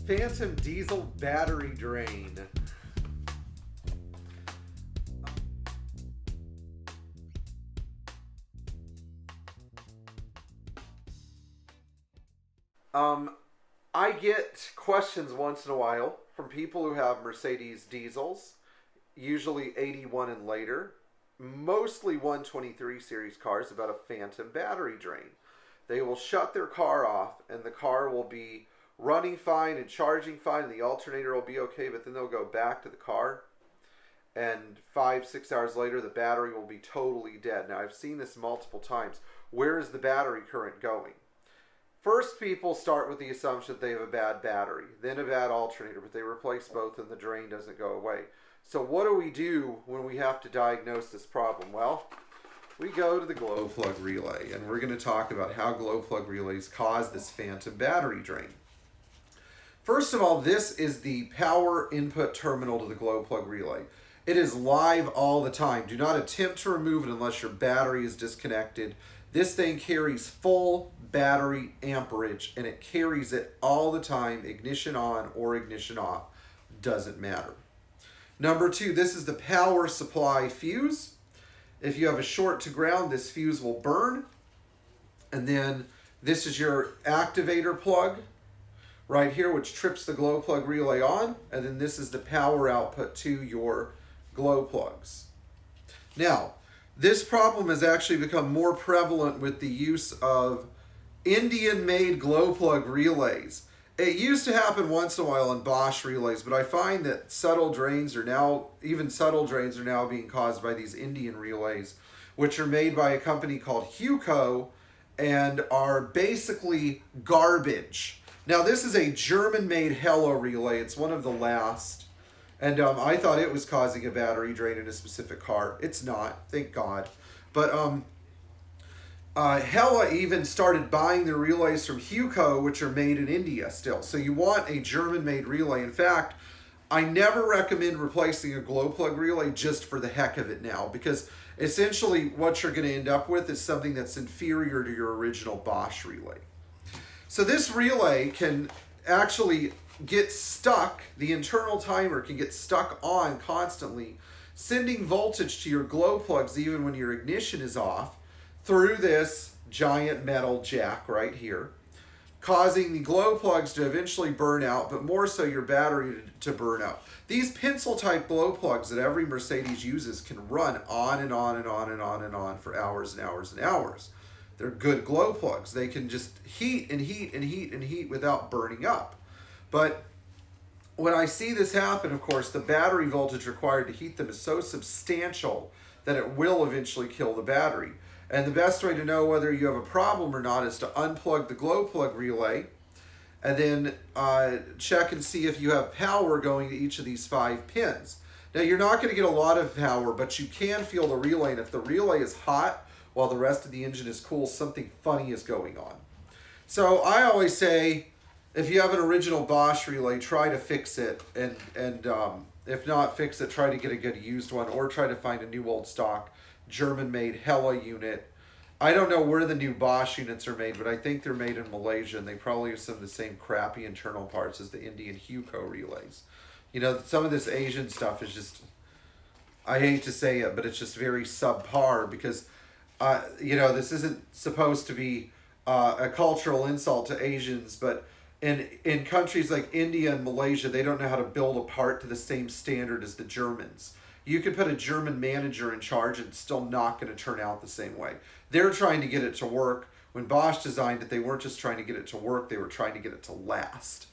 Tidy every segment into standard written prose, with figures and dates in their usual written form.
Phantom diesel battery drain. I get questions once in a while from people who have Mercedes diesels, usually 81 and later, mostly 123 series cars, about a phantom battery drain. They will shut their car off and the car will be running fine and charging fine and the alternator will be okay, but then they'll go back to the car and 5-6 hours later the battery will be totally dead. Now I've seen this multiple times. Where is the battery current going? First, people start with the assumption that they have a bad battery, then a bad alternator, but they replace both and the drain doesn't go away. So what do we do when we have to diagnose this problem? Well, we go to the glow plug relay, and we're going to talk about how glow plug relays cause this phantom battery drain. First of all, this is the power input terminal to the glow plug relay. It is live all the time. Do not attempt to remove it unless your battery is disconnected. This thing carries full battery amperage and it carries it all the time, ignition on or ignition off, doesn't matter. Number two, this is the power supply fuse. If you have a short to ground, this fuse will burn. And then this is your activator plug right here, which trips the glow plug relay on. And then this is the power output to your glow plugs. Now, this problem has actually become more prevalent with the use of Indian-made glow plug relays. It used to happen once in a while in Bosch relays, but I find that subtle drains are now being caused by these Indian relays, which are made by a company called Huco and are basically garbage. Now, this is a German-made Hello relay. It's one of the last. And I thought it was causing a battery drain in a specific car. It's not, thank God. But Hella even started buying the relays from Huco, which are made in India still. So you want a German-made relay. In fact, I never recommend replacing a glow plug relay just for the heck of it now, because essentially what you're going to end up with is something that's inferior to your original Bosch relay. So this relay can actually get stuck, the internal timer can get stuck on constantly, sending voltage to your glow plugs even when your ignition is off through this giant metal jack right here, causing the glow plugs to eventually burn out, but more so your battery to burn out. These pencil type glow plugs that every Mercedes uses can run on and on and on and on and on for hours and hours and hours. They're good glow plugs. They can just heat and heat and heat and heat without burning up. But when I see this happen, of course, the battery voltage required to heat them is so substantial that it will eventually kill the battery. And the best way to know whether you have a problem or not is to unplug the glow plug relay and then check and see if you have power going to each of these 5 pins. Now, you're not going to get a lot of power, but you can feel the relay. And if the relay is hot while the rest of the engine is cool, something funny is going on. So I always say, if you have an original Bosch relay, try to fix it, and if not fix it, try to get a good used one, or try to find a new old stock German-made Hella unit. I don't know where the new Bosch units are made, but I think they're made in Malaysia, and they probably have some of the same crappy internal parts as the Indian Huco relays. You know, some of this Asian stuff is just, I hate to say it, but it's just very subpar because, you know, this isn't supposed to be a cultural insult to Asians, but in countries like India and Malaysia, they don't know how to build a part to the same standard as the Germans. You could put a German manager in charge and it's still not going to turn out the same way. They're trying to get it to work. When Bosch designed it, they weren't just trying to get it to work, they were trying to get it to last.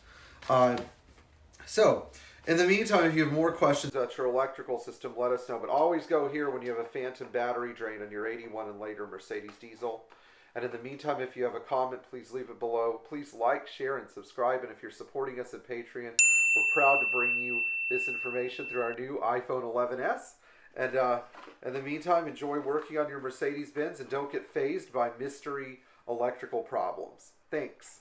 So, in the meantime, if you have more questions about your electrical system, let us know. But always go here when you have a phantom battery drain on your 81 and later Mercedes diesel. And in the meantime, if you have a comment, please leave it below. Please like, share, and subscribe. And if you're supporting us at Patreon, we're proud to bring you this information through our new iPhone 11s. And in the meantime, enjoy working on your Mercedes Benz and don't get fazed by mystery electrical problems. Thanks.